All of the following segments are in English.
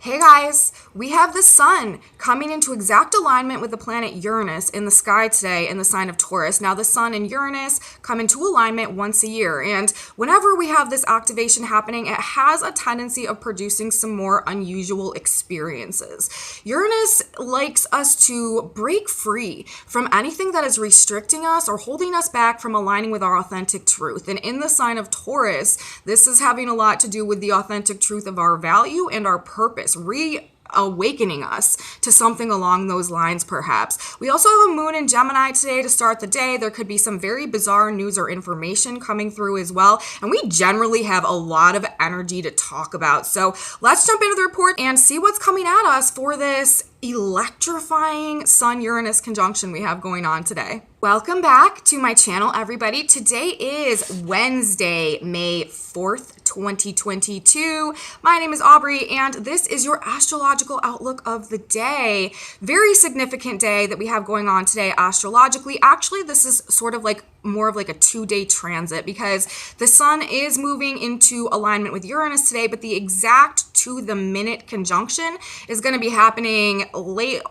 Hey guys, we have the sun coming into exact alignment with the planet Uranus in the sky today in the sign of Taurus. Now the sun and Uranus come into alignment once a year, and whenever we have this activation happening, it has a tendency of producing some more unusual experiences. Uranus likes us to break free from anything that is restricting us or holding us back from aligning with our authentic truth. And in the sign of Taurus, this is having a lot to do with the authentic truth of our value and our purpose, reawakening us to something along those lines, perhaps. We also have a moon in Gemini today to start the day. There could be some very bizarre news or information coming through as well. And we generally have a lot of energy to talk about. So let's jump into the report and see what's coming at us for this electrifying Sun-Uranus conjunction we have going on today. Welcome back to my channel, everybody. Today is Wednesday, May 4th, 2022. My name is Aubrey, and this is your astrological outlook of the day. Very significant day that we have going on today astrologically. Actually, this is sort of like more of like a 2-day transit because the sun is moving into alignment with Uranus today, but the exact to the minute conjunction is going to be happening late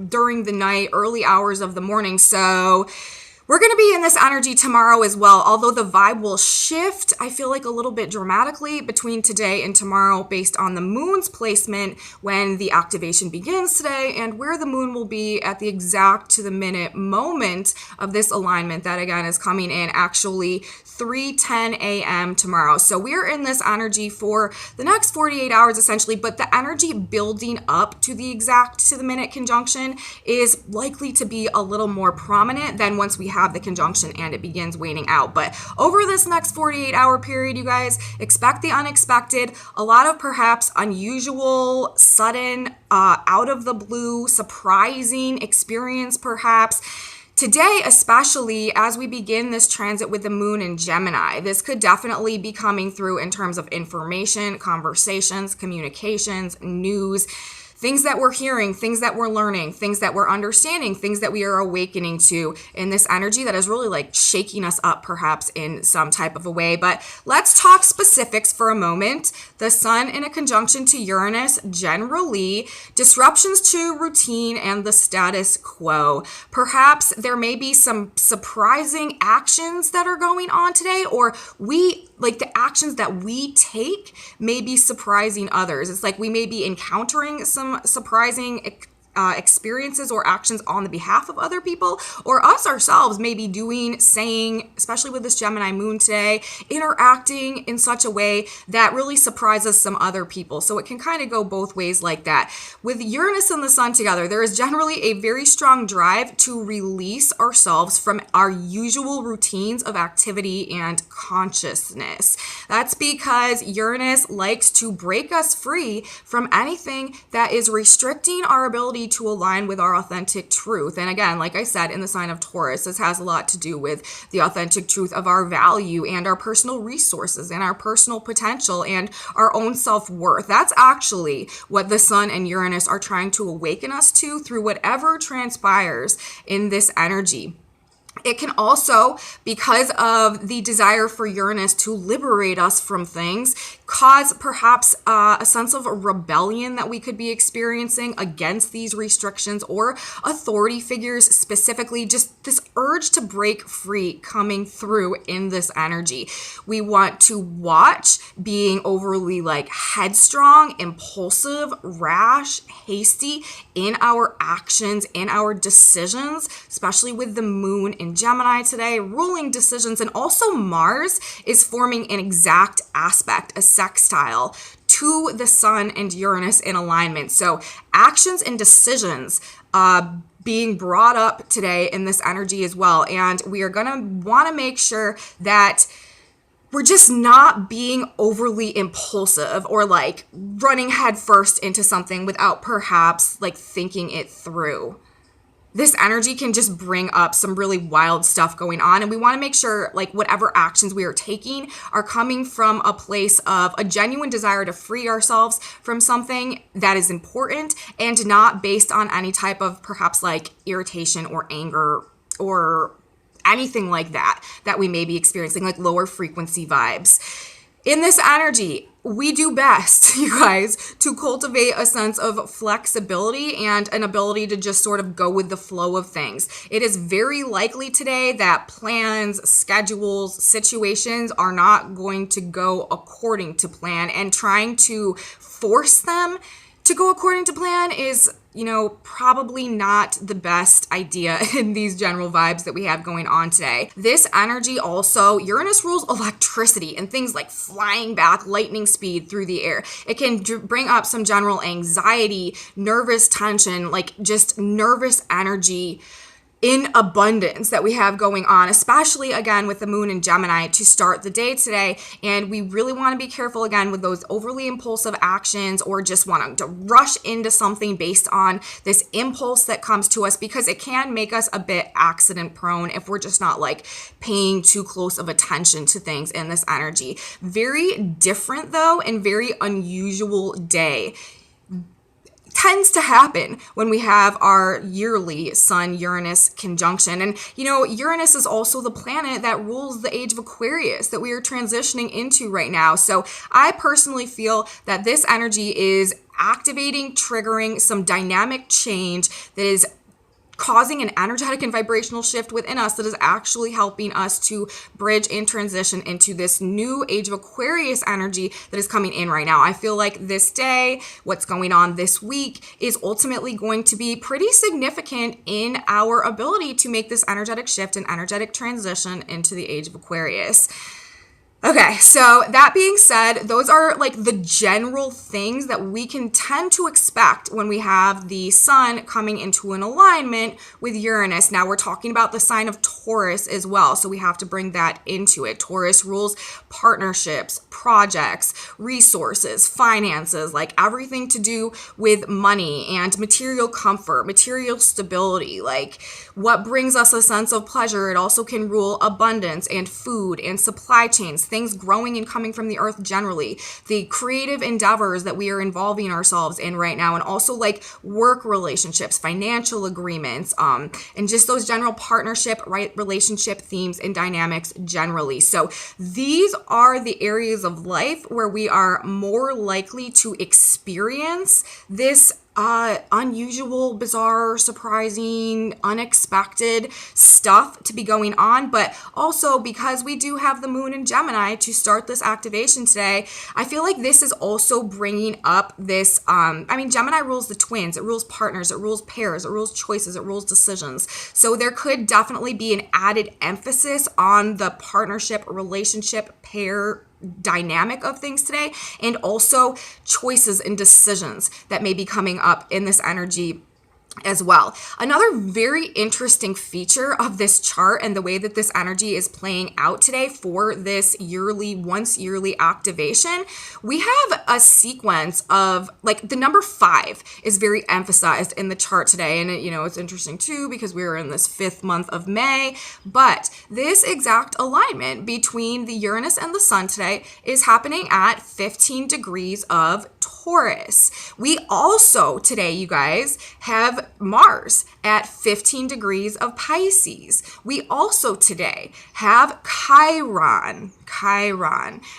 during the night, early hours of the morning. So we're going to be in this energy tomorrow as well, although the vibe will shift, I feel like, a little bit dramatically between today and tomorrow based on the moon's placement when the activation begins today and where the moon will be at the exact to the minute moment of this alignment that, again, is coming in actually 3:10 a.m. tomorrow. So we're in this energy for the next 48 hours essentially, but the energy building up to the exact to the minute conjunction is likely to be a little more prominent than once we have the conjunction and it begins waning out. But over this next 48-hour period, you guys, expect the unexpected, a lot of perhaps unusual, sudden, out of the blue, surprising experience perhaps. Today, especially as we begin this transit with the moon in Gemini, this could definitely be coming through in terms of information, conversations, communications, news, things that we're hearing, things that we're learning, things that we're understanding, things that we are awakening to in this energy that is really like shaking us up perhaps in some type of a way. But let's talk specifics for a moment. The sun in a conjunction to Uranus, generally disruptions to routine and the status quo. Perhaps there may be some surprising actions that are going on today, or the actions that we take may be surprising others. It's like we may be encountering some surprising experiences or actions on the behalf of other people, or us ourselves may be doing, saying, especially with this Gemini moon today, interacting in such a way that really surprises some other people. So it can kind of go both ways like that. With Uranus and the sun together, there is generally a very strong drive to release ourselves from our usual routines of activity and consciousness. That's because Uranus likes to break us free from anything that is restricting our ability to align with our authentic truth. And again, like I said, in the sign of Taurus, this has a lot to do with the authentic truth of our value and our personal resources and our personal potential and our own self-worth. That's actually what the sun and Uranus are trying to awaken us to through whatever transpires in this energy. It can also, because of the desire for Uranus to liberate us from things, cause perhaps a sense of rebellion that we could be experiencing against these restrictions or authority figures specifically, just this urge to break free coming through in this energy. We want to watch being overly headstrong, impulsive, rash, hasty in our actions, in our decisions, especially with the moon in Gemini today, ruling decisions. And also Mars is forming an exact aspect, a sextile to the sun and Uranus in alignment. So actions and decisions being brought up today in this energy as well. And we are going to want to make sure that we're just not being overly impulsive or running headfirst into something without perhaps thinking it through. This energy can just bring up some really wild stuff going on. And we want to make sure whatever actions we are taking are coming from a place of a genuine desire to free ourselves from something that is important and not based on any type of perhaps irritation or anger or anything like that we may be experiencing, lower frequency vibes. In this energy, we do best, you guys, to cultivate a sense of flexibility and an ability to just sort of go with the flow of things. It is very likely today that plans, schedules, situations are not going to go according to plan, and trying to force them to go according to plan is, probably not the best idea in these general vibes that we have going on today. This energy also, Uranus rules electricity and things like flying back lightning speed through the air. It can bring up some general anxiety, nervous tension, like just nervous energy in abundance that we have going on, especially again with the moon in Gemini to start the day today. And we really want to be careful again with those overly impulsive actions or just wanting to rush into something based on this impulse that comes to us, because it can make us a bit accident prone if we're just not like paying too close of attention to things in this energy. Very different though, and very unusual day tends to happen when we have our yearly Sun-Uranus conjunction. And, Uranus is also the planet that rules the age of Aquarius that we are transitioning into right now. So I personally feel that this energy is activating, triggering some dynamic change that is causing an energetic and vibrational shift within us that is actually helping us to bridge and transition into this new age of Aquarius energy that is coming in right now. I feel like this day, what's going on this week, is ultimately going to be pretty significant in our ability to make this energetic shift and energetic transition into the age of Aquarius. Okay, so that being said, those are like the general things that we can tend to expect when we have the sun coming into an alignment with Uranus. Now we're talking about the sign of Taurus as well, so we have to bring that into it. Taurus rules partnerships, projects, resources, finances, like everything to do with money and material comfort, material stability, like what brings us a sense of pleasure. It also can rule abundance and food and supply chains, things growing and coming from the earth generally, the creative endeavors that we are involving ourselves in right now, and also like work relationships, financial agreements, and just those general partnership, right, relationship themes and dynamics generally. So these are the areas of life where we are more likely to experience this unusual, bizarre, surprising, unexpected stuff to be going on. But also because we do have the moon in Gemini to start this activation today, I feel like this is also bringing up this, Gemini rules the twins, it rules partners, it rules pairs, it rules choices, it rules decisions. So there could definitely be an added emphasis on the partnership, relationship, pair dynamic of things today, and also choices and decisions that may be coming up in this energy as well. Another very interesting feature of this chart and the way that this energy is playing out today for this once yearly activation, we have a sequence of like the number 5 is very emphasized in the chart today. And it's interesting too because we're in this 5th month of May, but this exact alignment between the Uranus and the Sun today is happening at 15 degrees of Taurus. We also today, you guys, have Mars at 15 degrees of Pisces. We also today have Chiron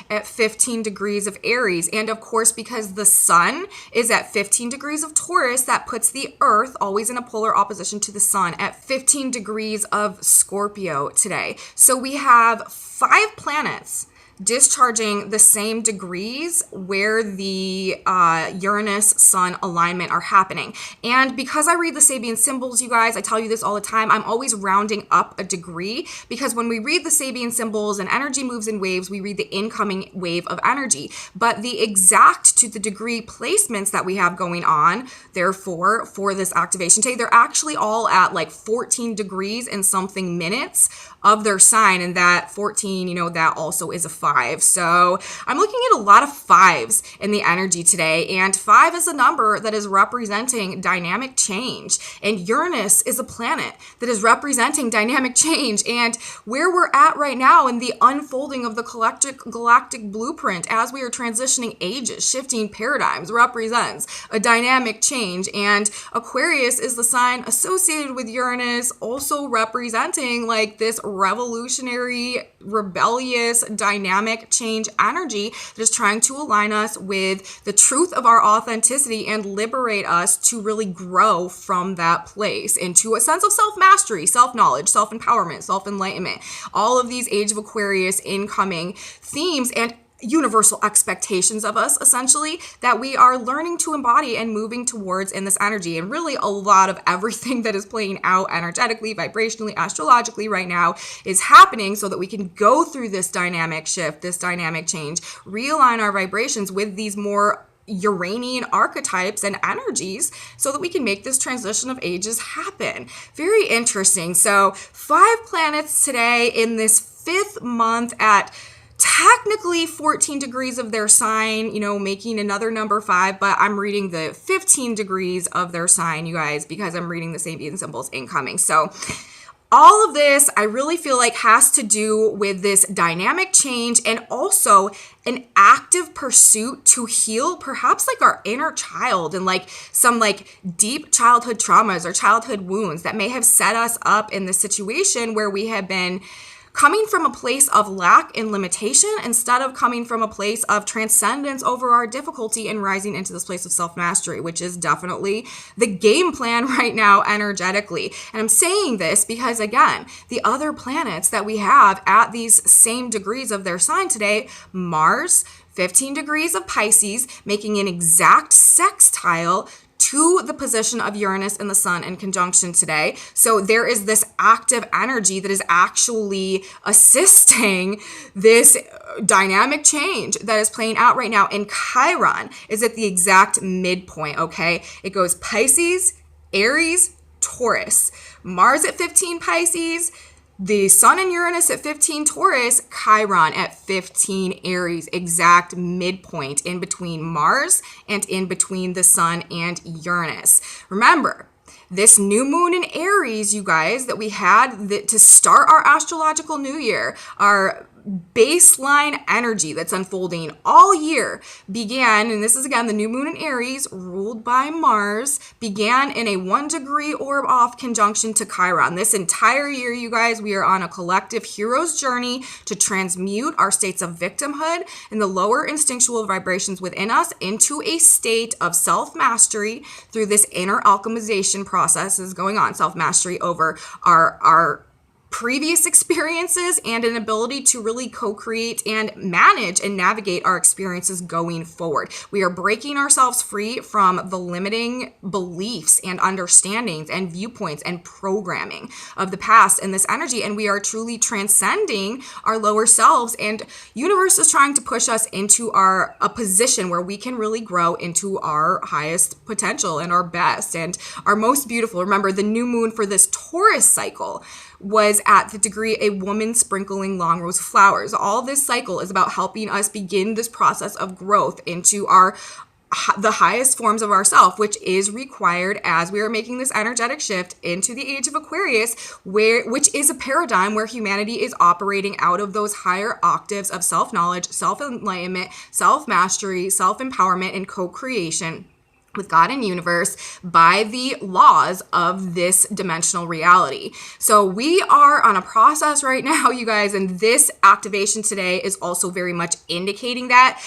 at 15 degrees of Aries. And of course, because the sun is at 15 degrees of Taurus, that puts the earth always in a polar opposition to the sun at 15 degrees of Scorpio today. So we have 5 planets discharging the same degrees where the Uranus-Sun alignment are happening. And because I read the Sabian symbols, you guys, I tell you this all the time, I'm always rounding up a degree, because when we read the Sabian symbols and energy moves in waves, we read the incoming wave of energy. But the exact to the degree placements that we have going on, therefore, for this activation today, they're actually all at like 14 degrees and something minutes of their sign, and that 14, that also is a 5. So I'm looking at a lot of 5s in the energy today, and 5 is a number that is representing dynamic change, and Uranus is a planet that is representing dynamic change. And where we're at right now in the unfolding of the galactic blueprint as we are transitioning ages, shifting paradigms, represents a dynamic change. And Aquarius is the sign associated with Uranus, also representing like this revolutionary rebellious, dynamic change energy that is trying to align us with the truth of our authenticity and liberate us to really grow from that place into a sense of self-mastery, self-knowledge, self-empowerment, self-enlightenment. All of these Age of Aquarius incoming themes and universal expectations of us, essentially, that we are learning to embody and moving towards in this energy. And really a lot of everything that is playing out energetically, vibrationally, astrologically right now is happening so that we can go through this dynamic shift, this dynamic change, realign our vibrations with these more Uranian archetypes and energies so that we can make this transition of ages happen. Very interesting. So 5 planets today in this 5th month at technically 14 degrees of their sign, making another number 5, but I'm reading the 15 degrees of their sign, you guys, because I'm reading the Sabian symbols incoming. So all of this, I really feel like, has to do with this dynamic change and also an active pursuit to heal perhaps like our inner child and like some like deep childhood traumas or childhood wounds that may have set us up in this situation where we have been coming from a place of lack and limitation instead of coming from a place of transcendence over our difficulty and rising into this place of self-mastery, which is definitely the game plan right now energetically. And I'm saying this because, again, the other planets that we have at these same degrees of their sign today, Mars, 15 degrees of Pisces, making an exact sextile to the position of Uranus and the Sun in conjunction today. So there is this active energy that is actually assisting this dynamic change that is playing out right now. And Chiron is at the exact midpoint, okay? It goes Pisces, Aries, Taurus. Mars at 15 Pisces, the Sun and Uranus at 15 Taurus, Chiron at 15 Aries, exact midpoint in between Mars and in between the Sun and Uranus. Remember, this new moon in Aries, you guys, that we had to start our astrological new year, our baseline energy that's unfolding all year began, and this is again the new moon in Aries ruled by Mars, began in a 1-degree orb off conjunction to Chiron. This entire year, you guys, we are on a collective hero's journey to transmute our states of victimhood and the lower instinctual vibrations within us into a state of self-mastery through this inner alchemization process is going on, self-mastery over our previous experiences and an ability to really co-create and manage and navigate our experiences going forward. We are breaking ourselves free from the limiting beliefs and understandings and viewpoints and programming of the past in this energy, and we are truly transcending our lower selves, and universe is trying to push us into a position where we can really grow into our highest potential and our best and our most beautiful. Remember, the new moon for this Taurus cycle was at the degree a woman sprinkling long rows of flowers. All this cycle is about helping us begin this process of growth into the highest forms of ourself, which is required as we are making this energetic shift into the age of Aquarius, which is a paradigm where humanity is operating out of those higher octaves of self-knowledge, self-enlightenment, self-mastery, self-empowerment, and co-creation with God and universe by the laws of this dimensional reality. So we are on a process right now, you guys, and this activation today is also very much indicating that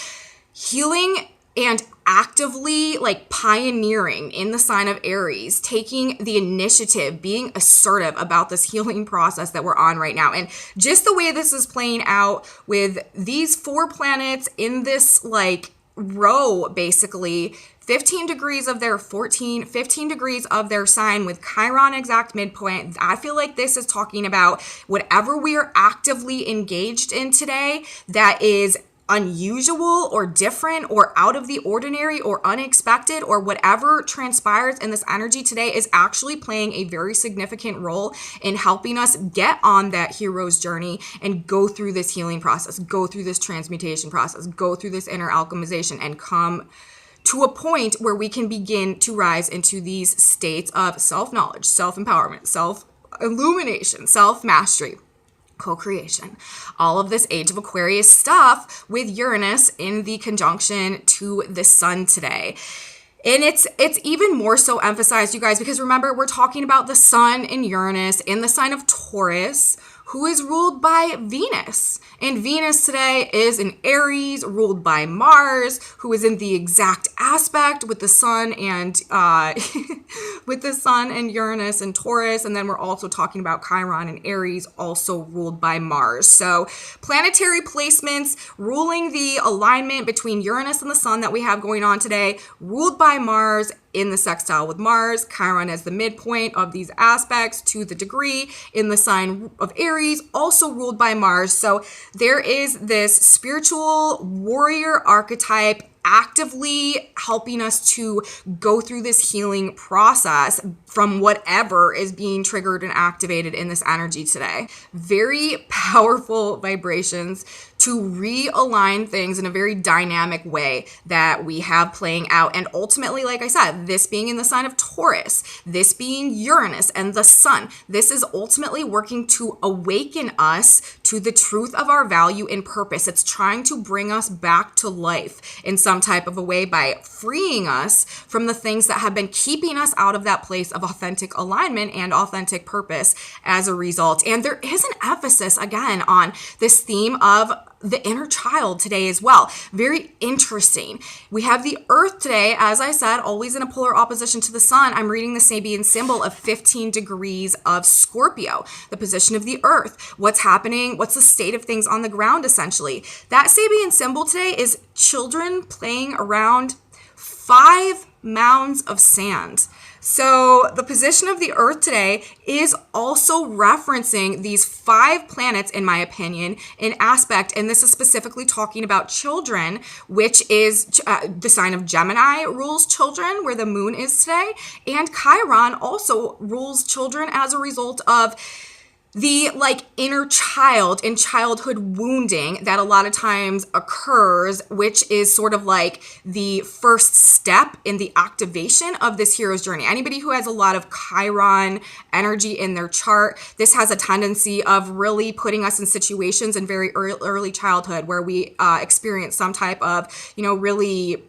healing and actively like pioneering in the sign of Aries, taking the initiative, being assertive about this healing process that we're on right now. And just the way this is playing out with these 4 planets in this like row, basically 15 degrees of their 15 degrees of their sign with Chiron exact midpoint. I feel like this is talking about whatever we are actively engaged in today that is unusual or different or out of the ordinary or unexpected, or whatever transpires in this energy today is actually playing a very significant role in helping us get on that hero's journey and go through this healing process, go through this transmutation process, go through this inner alchemization, and come to a point where we can begin to rise into these states of self-knowledge, self-empowerment, self-illumination, self-mastery, co-creation, all of this age of Aquarius stuff with Uranus in the conjunction to the Sun today. And it's even more so emphasized, you guys, because remember, we're talking about the Sun and Uranus in the sign of Taurus, who is ruled by Venus. And Venus today is in Aries, ruled by Mars, who is in the exact aspect with the sun and with the sun and Uranus and Taurus. And then we're also talking about Chiron and Aries, also ruled by Mars. So planetary placements ruling the alignment between Uranus and the sun that we have going on today, ruled by Mars in the sextile with Mars, Chiron as the midpoint of these aspects to the degree in the sign of Aries, also ruled by Mars. So there is this spiritual warrior archetype actively helping us to go through this healing process from whatever is being triggered and activated in this energy today. Very powerful vibrations to realign things in a very dynamic way that we have playing out. And ultimately, like I said, this being in the sign of Taurus, this being Uranus and the sun, this is ultimately working to awaken us to the truth of our value and purpose. It's trying to bring us back to life in some type of a way by freeing us from the things that have been keeping us out of that place of authentic alignment and authentic purpose as a result. And there is an emphasis again on this theme of the inner child today as well. Very interesting. We have the earth today, as I said, always in a polar opposition to the sun. I'm reading the Sabian symbol of 15 degrees of Scorpio, the position of the earth, what's happening, what's the state of things on the ground essentially. That Sabian symbol today is children playing around 5 mounds of sand. So the position of the earth today is also referencing these 5 planets, in my opinion, in aspect. And this is specifically talking about children, which is the sign of Gemini rules children, where the moon is today. And Chiron also rules children as a result of the inner child and childhood wounding that a lot of times occurs, which is sort of like the first step in the activation of this hero's journey. Anybody who has a lot of Chiron energy in their chart, this has a tendency of really putting us in situations in very early childhood where we experience some type of, really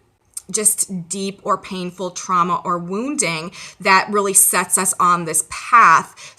just deep or painful trauma or wounding that really sets us on this path,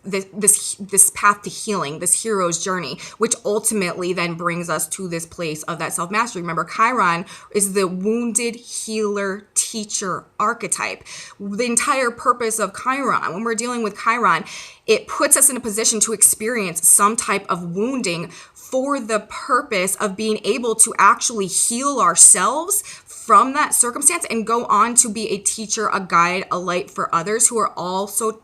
this path to healing, this hero's journey, which ultimately then brings us to this place of that self-mastery. Remember, Chiron is the wounded healer teacher archetype. The entire purpose of Chiron, when we're dealing with Chiron, it puts us in a position to experience some type of wounding for the purpose of being able to actually heal ourselves from that circumstance and go on to be a teacher, a guide, a light for others who are also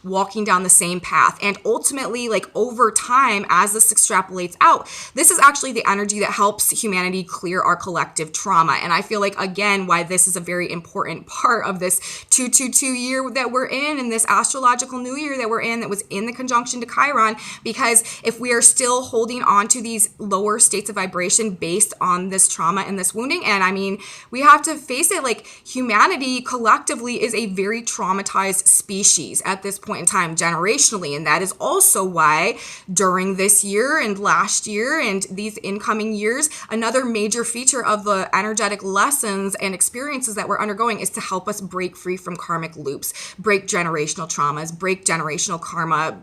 walking down the same path. And ultimately, over time, as this extrapolates out, this is actually the energy that helps humanity clear our collective trauma. And I feel again, why this is a very important part of this 222 year that we're in and this astrological new year that we're in, that was in the conjunction to Chiron, because if we are still holding on to these lower states of vibration based on this trauma and this wounding, and I mean, we have to face it, humanity collectively is a very traumatized species at this point in time, generationally. And that is also why during this year and last year and these incoming years, another major feature of the energetic lessons and experiences that we're undergoing is to help us break free from karmic loops, break generational traumas, break generational karma,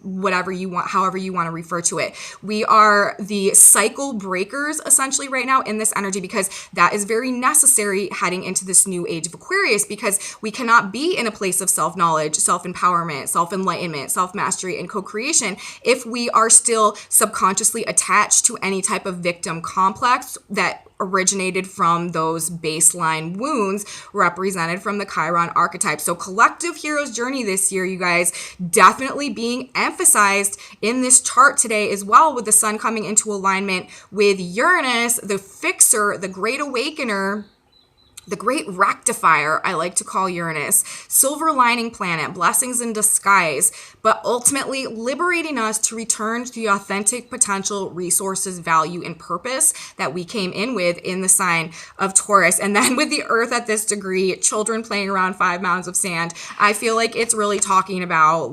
whatever you want, however you want to refer to it. We are the cycle breakers essentially right now in this energy, because that is very necessary heading into this new age of Aquarius, because we cannot be in a place of self-knowledge, self-empowerment, self-enlightenment, self-mastery, and co-creation if we are still subconsciously attached to any type of victim complex that originated from those baseline wounds represented from the Chiron archetype. So collective hero's journey this year, you guys, definitely being emphasized in this chart today as well, with the sun coming into alignment with Uranus, the fixer, the great awakener, the great rectifier, I like to call Uranus, silver lining planet, blessings in disguise, but ultimately liberating us to return to the authentic potential, resources, value, and purpose that we came in with in the sign of Taurus. And then with the earth at this degree, children playing around 5 mounds of sand, I feel it's really talking about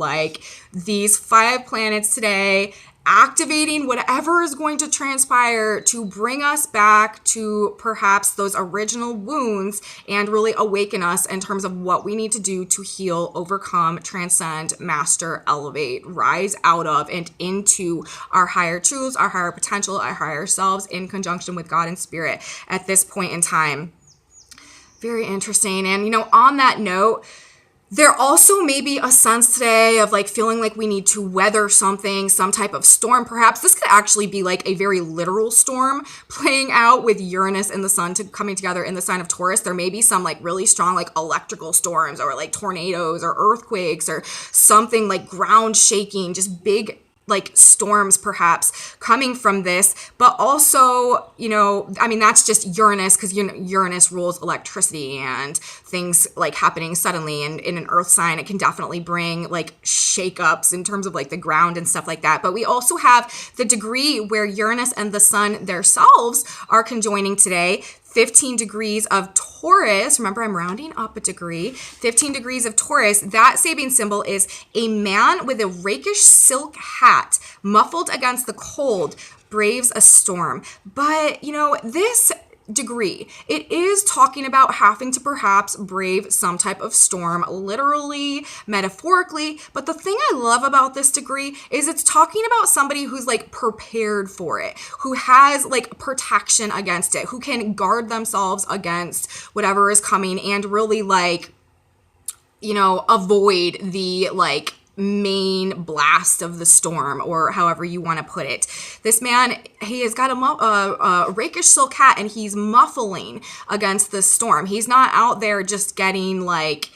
these 5 planets today activating whatever is going to transpire to bring us back to perhaps those original wounds and really awaken us in terms of what we need to do to heal, overcome, transcend, master, elevate, rise out of and into our higher truths, our higher potential, our higher selves in conjunction with God and spirit at this point in time. Very interesting. And, on that note, there also may be a sense today of like feeling like we need to weather something, some type of storm. Perhaps this could actually be like a very literal storm playing out with Uranus and the sun coming together in the sign of Taurus. There may be some like really strong like electrical storms or like tornadoes or earthquakes or something like ground shaking, just big like storms perhaps coming from this, but also, that's just Uranus, because Uranus rules electricity and things like happening suddenly, and in an earth sign, it can definitely bring like shakeups in terms of like the ground and stuff like that. But we also have the degree where Uranus and the sun themselves are conjoining today. 15 degrees of Taurus. Remember, I'm rounding up a degree. 15 degrees of Taurus. That Sabian symbol is a man with a rakish silk hat, muffled against the cold, braves a storm. But, this degree, it is talking about having to perhaps brave some type of storm, literally, metaphorically. But the thing I love about this degree is it's talking about somebody who's like prepared for it, who has like protection against it, who can guard themselves against whatever is coming and really like, avoid the like main blast of the storm, or however you want to put it. This man, he has got a rakish silk hat, and he's muffling against the storm. He's not out there just getting like,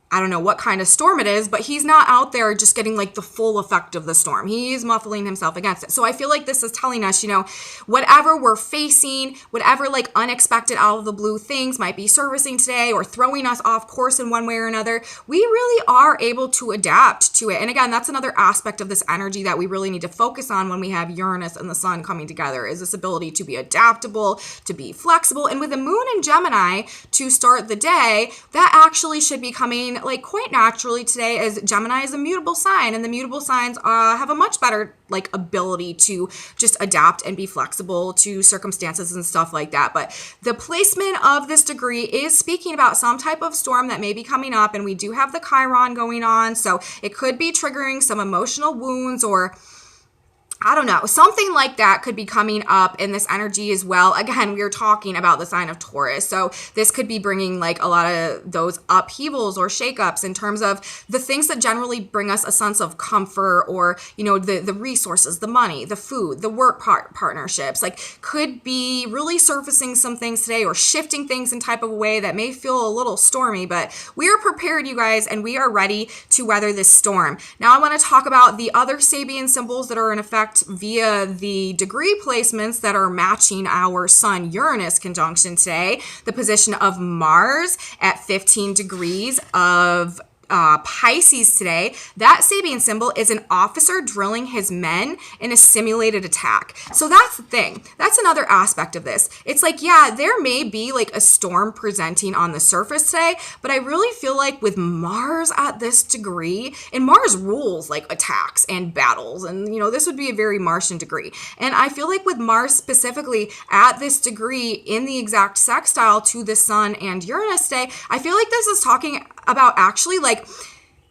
I don't know what kind of storm it is, but he's not out there just getting like the full effect of the storm. He's muffling himself against it. So I feel like this is telling us, whatever we're facing, whatever like unexpected out of the blue things might be surfacing today or throwing us off course in one way or another, we really are able to adapt to it. And again, that's another aspect of this energy that we really need to focus on when we have Uranus and the sun coming together, is this ability to be adaptable, to be flexible. And with the moon in Gemini to start the day, that actually should be coming like quite naturally today, as Gemini is a mutable sign, and the mutable signs have a much better like ability to just adapt and be flexible to circumstances and stuff like that. But the placement of this degree is speaking about some type of storm that may be coming up, and we do have the Chiron going on, so it could be triggering some emotional wounds, or I don't know, something like that could be coming up in this energy as well. Again, we are talking about the sign of Taurus. So this could be bringing like a lot of those upheavals or shakeups in terms of the things that generally bring us a sense of comfort, or, the resources, the money, the food, the work partnerships, like could be really surfacing some things today, or shifting things in type of a way that may feel a little stormy. But we are prepared, you guys, and we are ready to weather this storm. Now I want to talk about the other Sabian symbols that are in effect via the degree placements that are matching our Sun Uranus conjunction today. The position of Mars at 15 degrees of Pisces today. That Sabian symbol is an officer drilling his men in a simulated attack. So that's the thing. That's another aspect of this. It's like, yeah, there may be like a storm presenting on the surface today, but I really feel like with Mars at this degree, and Mars rules like attacks and battles, and this would be a very Martian degree. And I feel like with Mars specifically at this degree in the exact sextile to the Sun and Uranus today, I feel like this is talking about actually like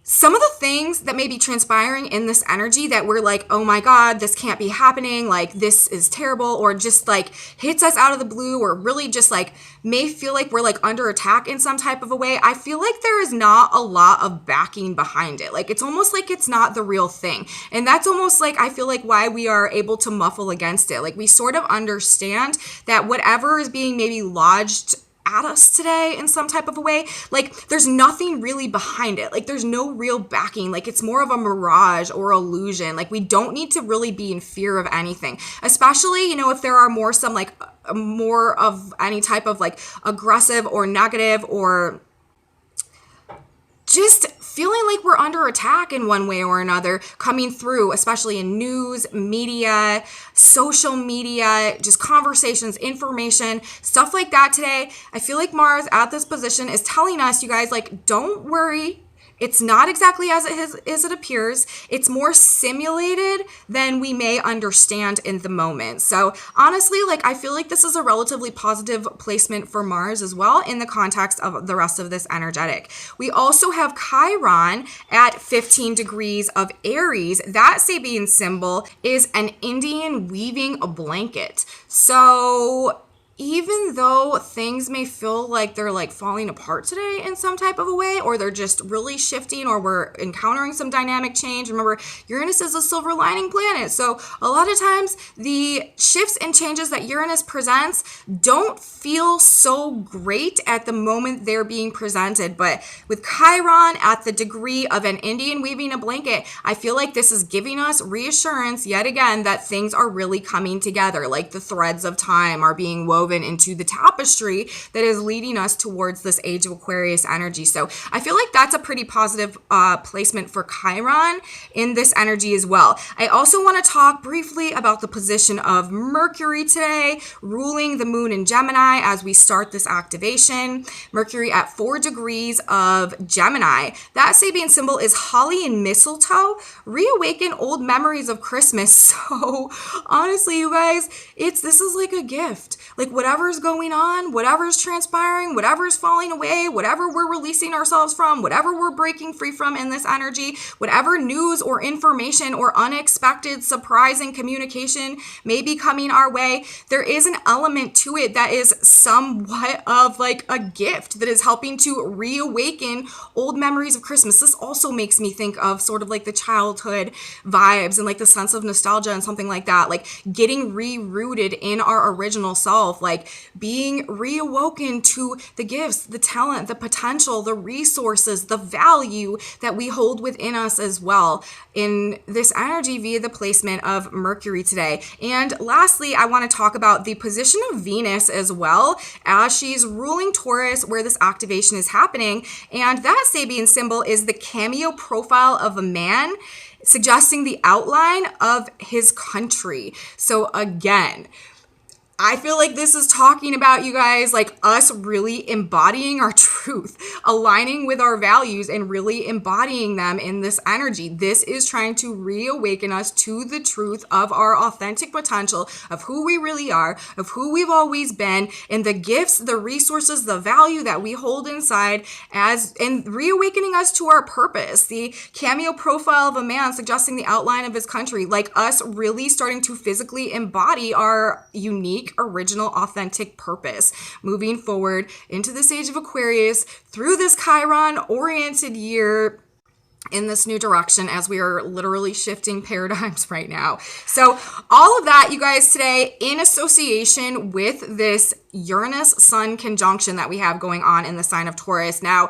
some of the things that may be transpiring in this energy that we're like, oh my God, this can't be happening, like this is terrible, or just like hits us out of the blue, or really just like may feel like we're like under attack in some type of a way. I feel like there is not a lot of backing behind it. Like it's almost like it's not the real thing. And that's almost like, I feel like why we are able to muffle against it. Like we sort of understand that whatever is being maybe lodged at us today in some type of a way, like there's nothing really behind it. Like there's no real backing. Like it's more of a mirage or illusion. Like we don't need to really be in fear of anything, especially, if there are more of any type of like aggressive or negative, or just feeling like we're under attack in one way or another coming through, especially in news, media, social media, just conversations, information, stuff like that today. I feel like Mars at this position is telling us, you guys, like, don't worry It's not exactly as it appears. It's more simulated than we may understand in the moment. So honestly, like I feel like this is a relatively positive placement for Mars as well in the context of the rest of this energetic. We also have Chiron at 15 degrees of Aries. That Sabian symbol is an Indian weaving a blanket. So even though things may feel like they're like falling apart today in some type of a way, or they're just really shifting, or we're encountering some dynamic change. Remember, Uranus is a silver lining planet. So a lot of times the shifts and changes that Uranus presents don't feel so great at the moment they're being presented. But with Chiron at the degree of an Indian weaving a blanket, I feel like this is giving us reassurance yet again that things are really coming together, like the threads of time are being woven into the tapestry that is leading us towards this age of Aquarius energy. So I feel like that's a pretty positive placement for Chiron in this energy as well. I also want to talk briefly about the position of Mercury today, ruling the moon in Gemini as we start this activation. Mercury at 4 degrees of Gemini. That Sabian symbol is holly and mistletoe. Reawaken old memories of Christmas. So honestly, you guys, this is like a gift. Like whatever's going on, whatever's transpiring, whatever's falling away, whatever we're releasing ourselves from, whatever we're breaking free from in this energy, whatever news or information or unexpected surprising communication may be coming our way, there is an element to it that is somewhat of like a gift that is helping to reawaken old memories of Christmas. This also makes me think of sort of like the childhood vibes and like the sense of nostalgia and something like that, like getting rerouted in our original self, like being reawoken to the gifts, the talent, the potential, the resources, the value that we hold within us as well in this energy via the placement of Mercury today. And lastly, I want to talk about the position of Venus as well, as she's ruling Taurus where this activation is happening. And that Sabian symbol is the cameo profile of a man, suggesting the outline of his country. So again, I feel like this is talking about, you guys, like us really embodying our truth, aligning with our values and really embodying them in this energy. This is trying to reawaken us to the truth of our authentic potential, of who we really are, of who we've always been, and the gifts, the resources, the value that we hold inside and reawakening us to our purpose. The cameo profile of a man suggesting the outline of his country, like us really starting to physically embody our unique, original, authentic purpose, moving forward into this age of Aquarius through this Chiron-oriented year in this new direction as we are literally shifting paradigms right now. So all of that, you guys, today in association with this Uranus-Sun conjunction that we have going on in the sign of Taurus. Now,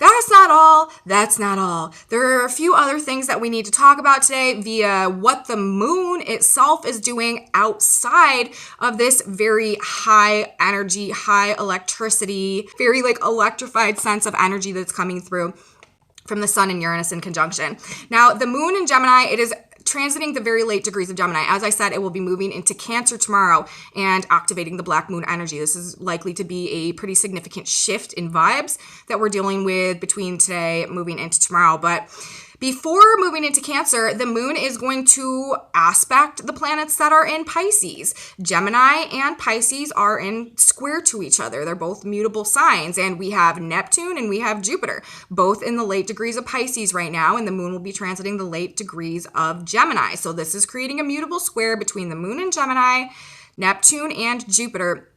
that's not all. That's not all. There are a few other things that we need to talk about today via what the moon itself is doing outside of this very high energy, high electricity, very like electrified sense of energy that's coming through from the sun and Uranus in conjunction. Now, the moon in Gemini, it is transiting the very late degrees of Gemini. As I said, it will be moving into Cancer tomorrow and activating the black moon energy. This is likely to be a pretty significant shift in vibes that we're dealing with between today moving into tomorrow. But before moving into Cancer, the moon is going to aspect the planets that are in Pisces. Gemini and Pisces are in square to each other. They're both mutable signs. And we have Neptune and we have Jupiter, both in the late degrees of Pisces right now. And the moon will be transiting the late degrees of Gemini. So this is creating a mutable square between the moon and Gemini, Neptune and Jupiter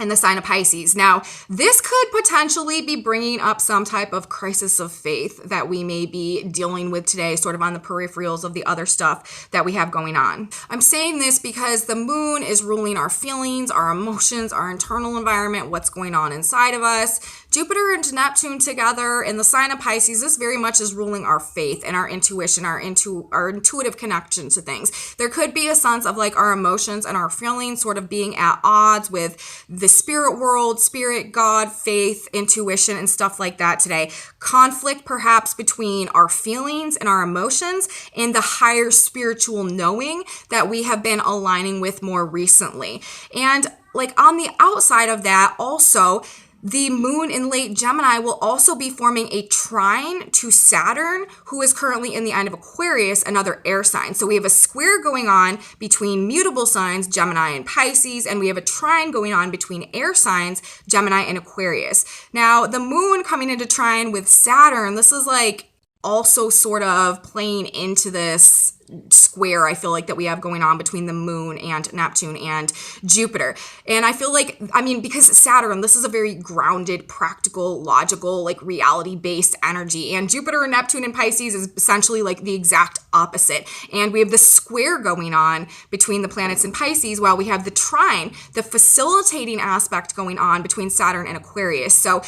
in the sign of Pisces. Now, this could potentially be bringing up some type of crisis of faith that we may be dealing with today, sort of on the peripherals of the other stuff that we have going on. I'm saying this because the moon is ruling our feelings, our emotions, our internal environment, what's going on inside of us. Jupiter and Neptune together in the sign of Pisces, this very much is ruling our faith and our intuition, our intuitive connection to things. There could be a sense of like our emotions and our feelings sort of being at odds with the spirit world, spirit, God, faith, intuition, and stuff like that today. Conflict perhaps between our feelings and our emotions and the higher spiritual knowing that we have been aligning with more recently. And like on the outside of that also, The moon in late Gemini will also be forming a trine to Saturn, who is currently in the end of Aquarius, another air sign. So we have a square going on between mutable signs, Gemini and Pisces, and we have a trine going on between air signs, Gemini and Aquarius. Now, the moon coming into trine with Saturn, this is like also sort of playing into this square, I feel like, that we have going on between the moon and Neptune and Jupiter. And I feel like, I mean, because Saturn, this is a very grounded, practical, logical, like reality-based energy. And Jupiter and Neptune and Pisces is essentially like the exact opposite. And we have the square going on between the planets in Pisces, while we have the trine, the facilitating aspect going on between Saturn and Aquarius. So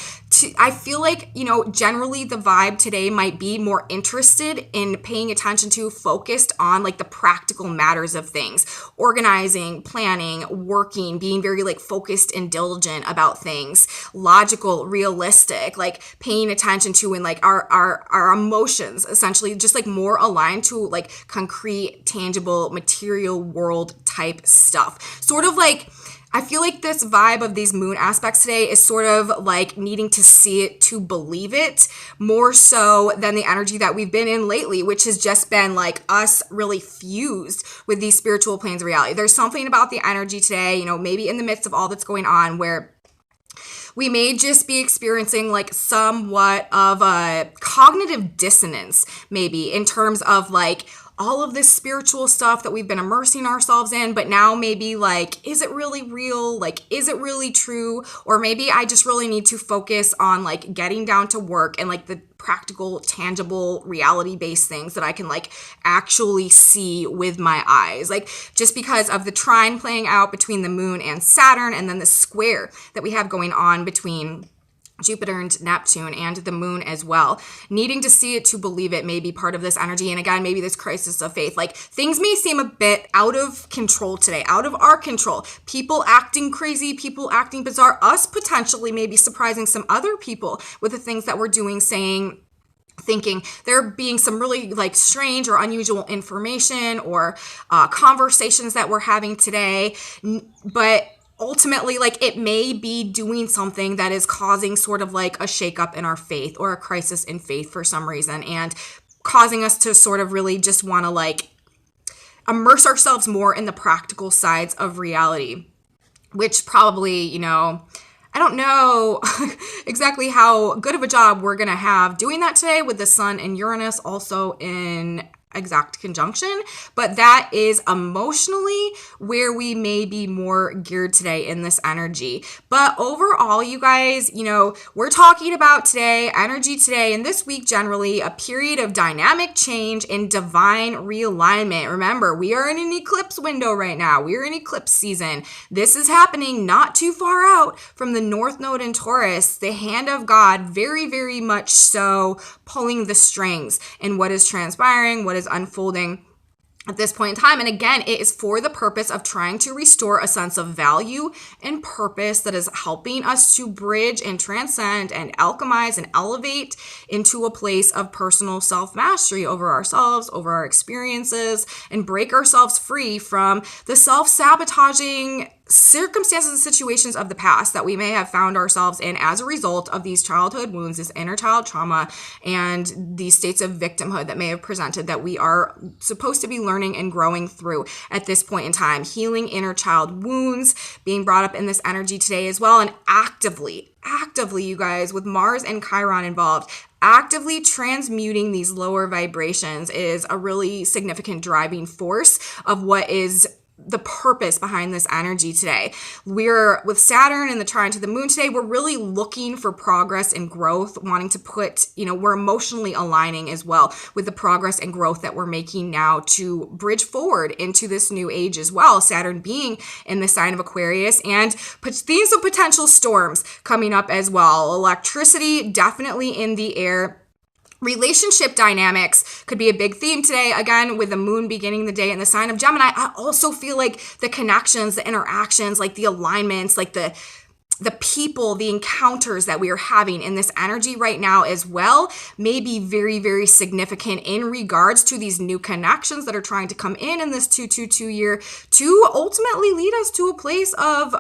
I feel like, you know, generally the vibe today might be more interested in paying attention to, focused on like the practical matters of things, organizing, planning, working, being very like focused and diligent about things, logical, realistic, like paying attention to, and like our emotions, essentially just like more aligned to like concrete, tangible, material world type stuff. Sort of like, I feel like this vibe of these moon aspects today is sort of like needing to see it to believe it, more so than the energy that we've been in lately, which has just been like us really fused with these spiritual planes of reality. There's something about the energy today, you know, maybe in the midst of all that's going on, where we may just be experiencing like somewhat of a cognitive dissonance, maybe in terms of like all of this spiritual stuff that we've been immersing ourselves in, but now maybe like, is it really real? Like, is it really true? Or maybe I just really need to focus on like getting down to work and like the practical, tangible, reality-based things that I can like actually see with my eyes. Like, just because of the trine playing out between the moon and Saturn, and then the square that we have going on between Jupiter and Neptune and the moon as well. Needing to see it to believe it may be part of this energy. And again, maybe this crisis of faith. Like, things may seem a bit out of control today, out of our control. People acting crazy, people acting bizarre, us potentially maybe surprising some other people with the things that we're doing, saying, thinking. There being some really like strange or unusual information or conversations that we're having today. But ultimately, like, it may be doing something that is causing sort of like a shakeup in our faith, or a crisis in faith for some reason, and causing us to sort of really just want to like immerse ourselves more in the practical sides of reality, which probably, you know, I don't know exactly how good of a job we're going to have doing that today with the sun and Uranus also in exact conjunction, but that is emotionally where we may be more geared today in this energy. But overall, you guys, you know, we're talking about today, energy today, and this week generally, a period of dynamic change and divine realignment. Remember, we are in an eclipse window right now. We're in eclipse season. This is happening not too far out from the North Node in Taurus, the hand of God, very, very much so pulling the strings in what is transpiring, what is unfolding at this point in time. And again, it is for the purpose of trying to restore a sense of value and purpose that is helping us to bridge and transcend and alchemize and elevate into a place of personal self-mastery over ourselves, over our experiences, and break ourselves free from the self-sabotaging circumstances and situations of the past that we may have found ourselves in as a result of these childhood wounds, this inner child trauma, and these states of victimhood that may have presented that we are supposed to be learning and growing through at this point in time. Healing inner child wounds being brought up in this energy today as well, and actively, you guys, with Mars and Chiron involved, actively transmuting these lower vibrations is a really significant driving force of what is the purpose behind this energy today. We're with Saturn and the trine to the moon today. We're really looking for progress and growth, wanting to put, you know, we're emotionally aligning as well with the progress and growth that we're making now to bridge forward into this new age as well. Saturn being in the sign of Aquarius, and themes of potential storms coming up as well. Electricity definitely in the air. Relationship dynamics could be a big theme today, again, with the moon beginning the day in the sign of Gemini. I also feel like the connections, the interactions, like the alignments, like the people, the encounters that we are having in this energy right now as well may be very, very significant in regards to these new connections that are trying to come in this 222 year to ultimately lead us to a place of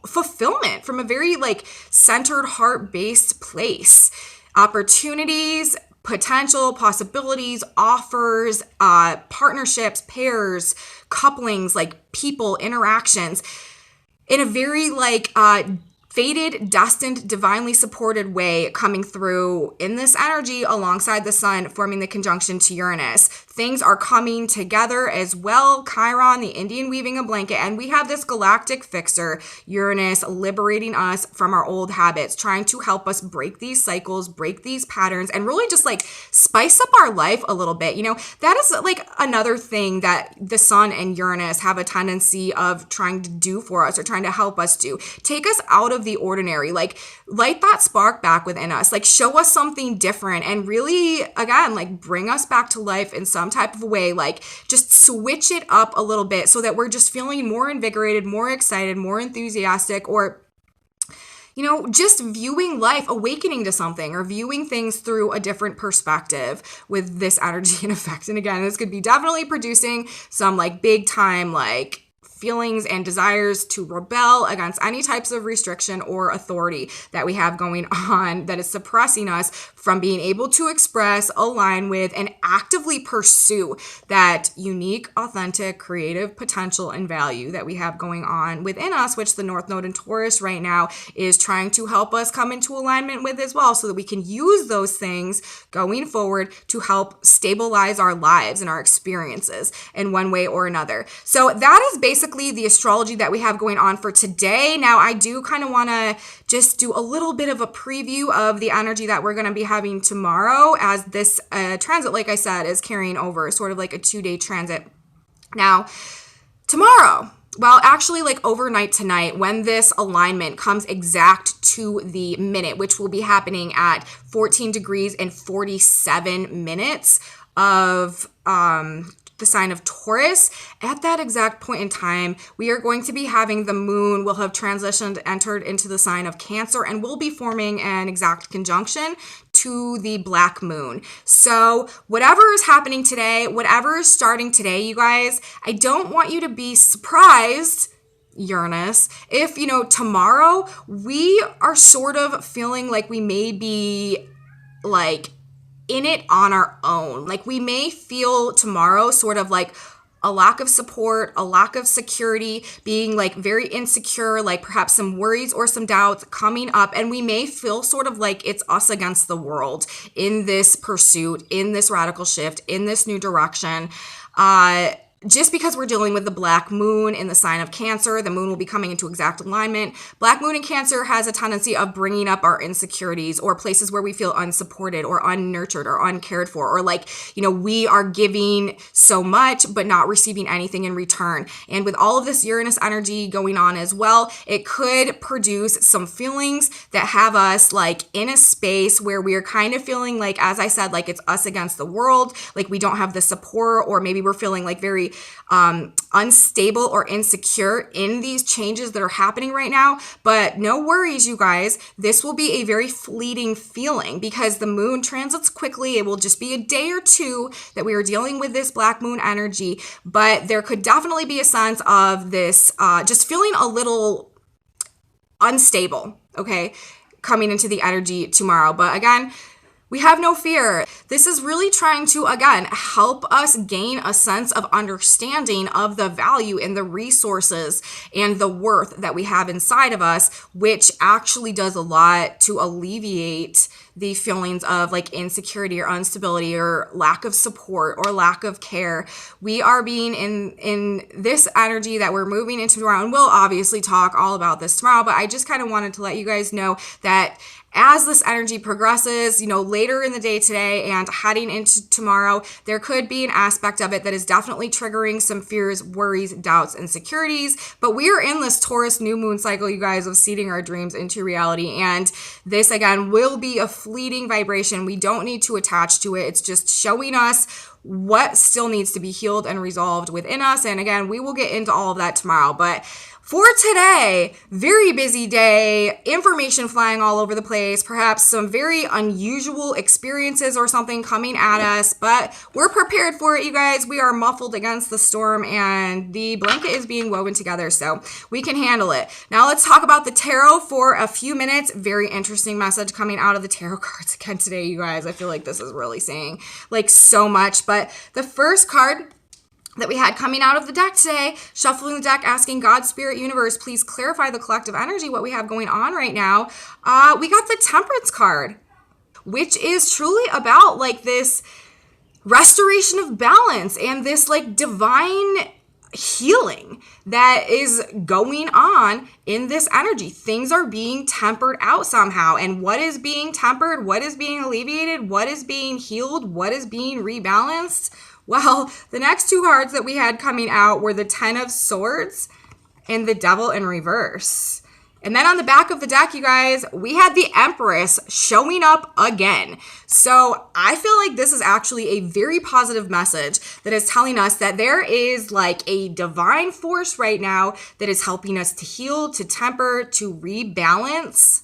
fulfillment from a very like centered, heart-based place. Opportunities, potential, possibilities, offers, partnerships, pairs, couplings, like people, interactions in a very like fated, destined, divinely supported way coming through in this energy alongside the sun, forming the conjunction to Uranus. Things are coming together as well. Chiron, the Indian weaving a blanket, and we have this galactic fixer, Uranus, liberating us from our old habits, trying to help us break these cycles, break these patterns, and really just like spice up our life a little bit. You know, that is like another thing that the sun and Uranus have a tendency of trying to do for us or trying to help us do. Take us out of the ordinary, like light that spark back within us, like show us something different and really, again, like bring us back to life in some type of way, like just switch it up a little bit so that we're just feeling more invigorated, more excited, more enthusiastic, or you know, just viewing life, awakening to something or viewing things through a different perspective with this energy in effect. And again, this could be definitely producing some like big time like feelings and desires to rebel against any types of restriction or authority that we have going on that is suppressing us from being able to express, align with, and actively pursue that unique, authentic, creative potential and value that we have going on within us, which the North Node in Taurus right now is trying to help us come into alignment with as well, so that we can use those things going forward to help stabilize our lives and our experiences in one way or another. So that is basically the astrology that we have going on for today. Now, I do kind of want to just do a little bit of a preview of the energy that we're going to be having tomorrow, as this transit, like I said, is carrying over, sort of like a 2-day transit. Now, tomorrow, well, actually like overnight tonight, when this alignment comes exact to the minute, which will be happening at 14 degrees and 47 minutes of the sign of Taurus. At that exact point in time, we are going to be having the moon will have transitioned, entered into the sign of Cancer, and will be forming an exact conjunction to the black moon. So whatever is happening today, whatever is starting today, you guys, I don't want you to be surprised, Uranus, if, you know, tomorrow we are sort of feeling like we may be like in it on our own. Like we may feel tomorrow sort of like a lack of support, a lack of security, being like very insecure, like perhaps some worries or some doubts coming up. And we may feel sort of like it's us against the world in this pursuit, in this radical shift, in this new direction. Just because we're dealing with the black moon in the sign of Cancer, the moon will be coming into exact alignment. Black moon in Cancer has a tendency of bringing up our insecurities or places where we feel unsupported or unnurtured or uncared for, or like, you know, we are giving so much but not receiving anything in return. And with all of this Uranus energy going on as well, it could produce some feelings that have us like in a space where we are kind of feeling like, as I said, like it's us against the world, like we don't have the support, or maybe we're feeling like very unstable or insecure in these changes that are happening right now. But no worries, you guys. This will be a very fleeting feeling because the moon transits quickly. It will just be a day or two that we are dealing with this black moon energy. But there could definitely be a sense of this just feeling a little unstable, okay, coming into the energy tomorrow. But again, we have no fear. This is really trying to, again, help us gain a sense of understanding of the value and the resources and the worth that we have inside of us, which actually does a lot to alleviate the feelings of like insecurity or instability or lack of support or lack of care. We are being in this energy that we're moving into tomorrow, and we'll obviously talk all about this tomorrow, but I just kind of wanted to let you guys know that as this energy progresses, you know, later in the day today and heading into tomorrow, there could be an aspect of it that is definitely triggering some fears, worries, doubts, insecurities. But we are in this Taurus new moon cycle, you guys, of seeding our dreams into reality. And this, again, will be a fleeting vibration. We don't need to attach to it. It's just showing us what still needs to be healed and resolved within us. And again, we will get into all of that tomorrow. But For today, very busy day, information flying all over the place, perhaps some very unusual experiences or something coming at us, but we're prepared for it, you guys. We are muffled against the storm and the blanket is being woven together, so we can handle it. Now let's talk about the tarot for a few minutes. Very interesting message coming out of the tarot cards again today, you guys. I feel like this is really saying like so much, but the first card that we had coming out of the deck today, shuffling the deck, asking God, Spirit, Universe, please clarify the collective energy, what we have going on right now. We got the Temperance card, which is truly about like this restoration of balance and this like divine healing that is going on in this energy. Things are being tempered out somehow. And what is being tempered? What is being alleviated? What is being healed? What is being rebalanced? Well, the next two cards that we had coming out were the Ten of Swords and the Devil in reverse. And then on the back of the deck, you guys, we had the Empress showing up again. So I feel like this is actually a very positive message that is telling us that there is like a divine force right now that is helping us to heal, to temper, to rebalance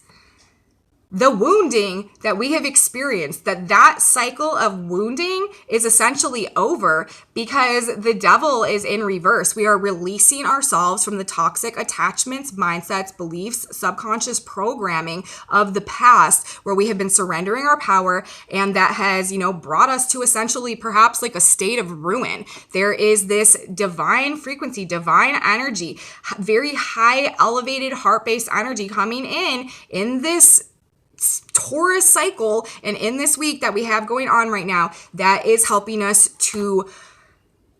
the wounding that we have experienced, that cycle of wounding is essentially over because the devil is in reverse. We are releasing ourselves from the toxic attachments, mindsets, beliefs, subconscious programming of the past where we have been surrendering our power, and that has, brought us to essentially perhaps like a state of ruin. There is this divine frequency, divine energy, very high elevated heart-based energy coming in this Taurus cycle and in this week that we have going on right now that is helping us to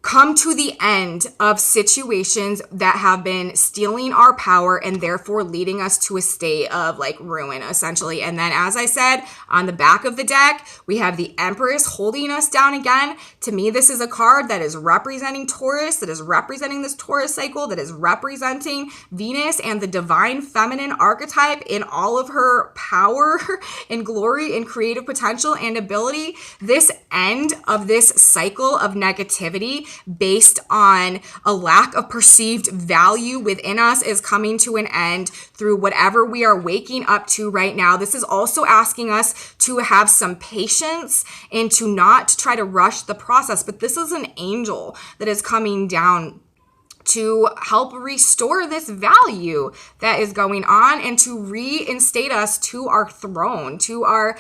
come to the end of situations that have been stealing our power and therefore leading us to a state of like ruin essentially. And then as I said, on the back of the deck, we have the Empress holding us down again. To me, this is a card that is representing Taurus, that is representing this Taurus cycle, that is representing Venus and the divine feminine archetype in all of her power and glory and creative potential and ability. This end of this cycle of negativity based on a lack of perceived value within us is coming to an end through whatever we are waking up to right now. This is also asking us to have some patience and to not try to rush the process. But this is an angel that is coming down to help restore this value that is going on and to reinstate us to our throne, to our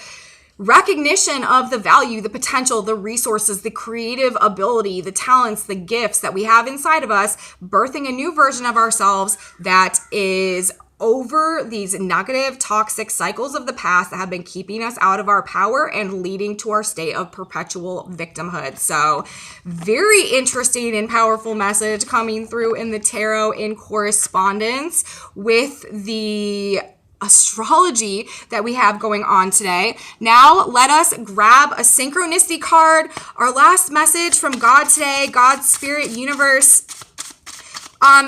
recognition of the value, the potential, the resources, the creative ability, the talents, the gifts that we have inside of us, birthing a new version of ourselves that is over these negative, toxic cycles of the past that have been keeping us out of our power and leading to our state of perpetual victimhood. So very interesting and powerful message coming through in the tarot in correspondence with the astrology that we have going on today. Now let us grab a synchronicity card. Our last message from God today, God, Spirit, Universe.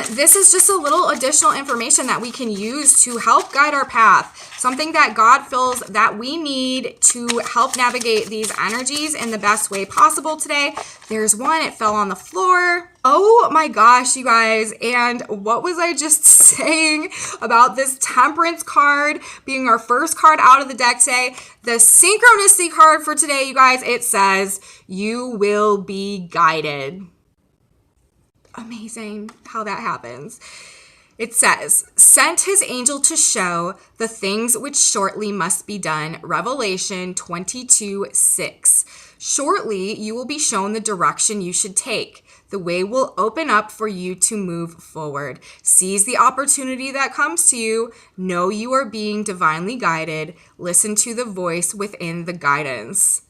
This is just a little additional information that we can use to help guide our path. Something that God feels that we need to help navigate these energies in the best way possible today. There's one, it fell on the floor. Oh my gosh, you guys. And what was I just saying about this Temperance card being our first card out of the deck today? The synchronicity card for today, you guys, it says, you will be guided. Amazing how that happens. It says, sent his angel to show the things which shortly must be done. Revelation 22:6. Shortly, you will be shown the direction you should take. The way will open up for you to move forward. Seize the opportunity that comes to you. Know you are being divinely guided. Listen to the voice within the guidance.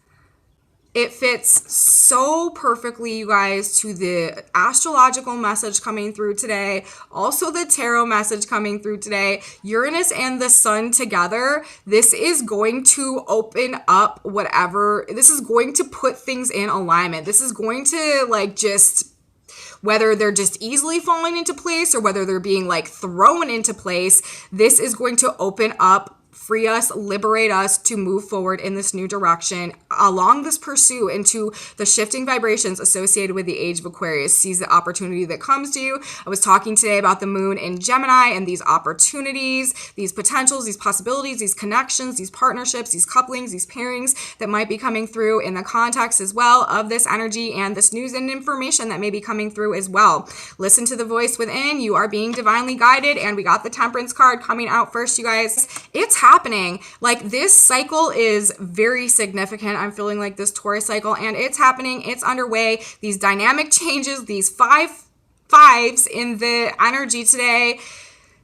It fits so perfectly, you guys, to the astrological message coming through today. Also the tarot message coming through today. Uranus and the sun together. This is going to open up whatever. This is going to put things in alignment. This is going to whether they're just easily falling into place or whether they're being thrown into place, this is going to open up free us, liberate us to move forward in this new direction along this pursuit into the shifting vibrations associated with the age of Aquarius. Seize the opportunity that comes to you. I was talking today about the moon in Gemini and these opportunities, these potentials, these possibilities, these connections, these partnerships, these couplings, these pairings that might be coming through in the context as well of this energy and this news and information that may be coming through as well. Listen to the voice within. You are being divinely guided, and we got the Temperance card coming out first, you guys. It's happening. Like, this cycle is very significant. I'm feeling like this Taurus cycle, and it's happening. It's underway. These dynamic changes, these fives in the energy today.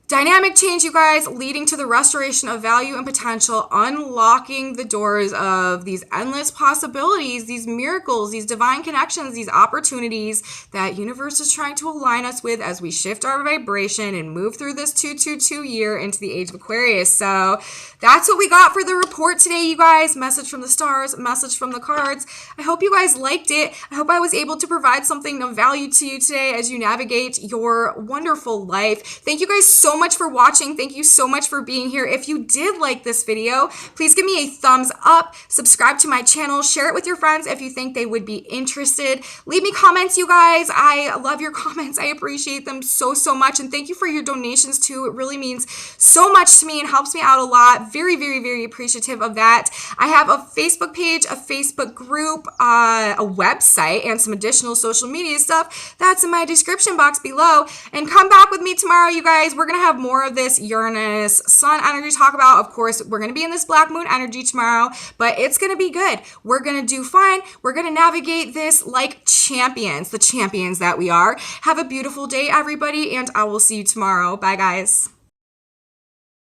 Dynamic change, you guys, leading to the restoration of value and potential, unlocking the doors of these endless possibilities, these miracles, these divine connections, these opportunities that universe is trying to align us with as we shift our vibration and move through this 222 year into the age of Aquarius. So that's what we got for the report today, you guys. Message from the stars, message from the cards. I hope you guys liked it. I hope I was able to provide something of value to you today as you navigate your wonderful life. Thank you guys so much for watching. Thank you so much for being here. If you did like this video, please give me a thumbs up, subscribe to my channel, share it with your friends if you think they would be interested. Leave me comments, you guys. I love your comments. I appreciate them so much. And thank you for your donations too. It really means so much to me and helps me out a lot. Very, very, very appreciative of that. I have a Facebook page, a Facebook group, a website, and some additional social media stuff that's in my description box below. And come back with me tomorrow, you guys. We're going to have more of this Uranus Sun energy to talk about. Of course, we're going to be in this Black Moon energy tomorrow, but it's going to be good. We're going to do fine. We're going to navigate this like champions, the champions that we are. Have a beautiful day, everybody, and I will see you tomorrow. Bye, guys.